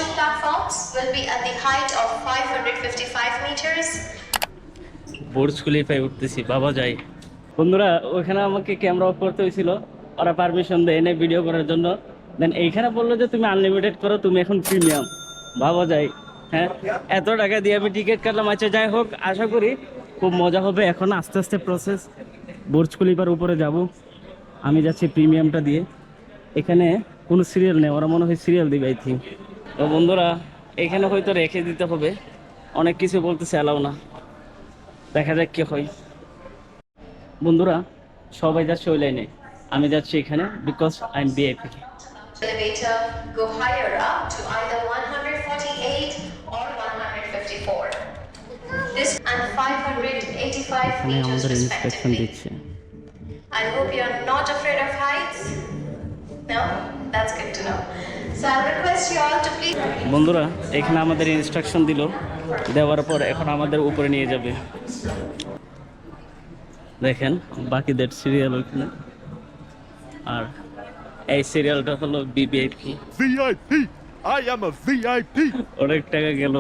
two platforms will be at the height of 555 meters. Burj খলিফায় উঠতেছি, বাবা যাই। বন্ধুরা ওখানে আমাকে ক্যামেরা অফ করতে হয়েছিল, ওরা পারমিশন দেয় না ভিডিও করার জন্য। দেন এইখানে বললো যে তুমি আনলিমিটেড করো, তুমি এখন প্রিমিয়াম। বাবা যাই, হ্যাঁ এত টাকা দিয়ে আমি টিকিট কাটলাম। আচ্ছা যাই হোক, আশা করি খুব মজা হবে। এখন আস্তে আস্তে প্রসেস, বুর্জ খলিফার উপরে যাব। আমি যাচ্ছি প্রিমিয়ামটা দিয়ে। এখানে কোনো সিরিয়াল নেই, ওরা মনে হয় সিরিয়াল দিবে আই থিঙ্ক। তো বন্ধুরা এখানে হয়তো রেখে দিতে হবে, অনেক কিছু বলতেছে অ্যালাউ না, দেখা যাক কি হয়। বন্ধুরা সবাই যাচ্ছে ওই লাইনে, আমি যাচ্ছি এখানে, because I am VIP. Elevator go higher up to either 148 or 154. This and 585 এখানে meters আমাদের ইনস্ট্রাকশন respectively. দিচ্ছে। I hope you are not afraid of heights. No? That's good to know. So I'll request you all to please. বন্ধুরা এখানে আমাদের instruction দিল, দেওয়ার পর এখন আমাদের উপরে নিয়ে যাবে। দেখেন বাকিদের সিরিয়াল ওইখানে, আর এই সিরিয়ালটা হলো VVIP. VIP! I am a VIP! অনেক টাকা গেল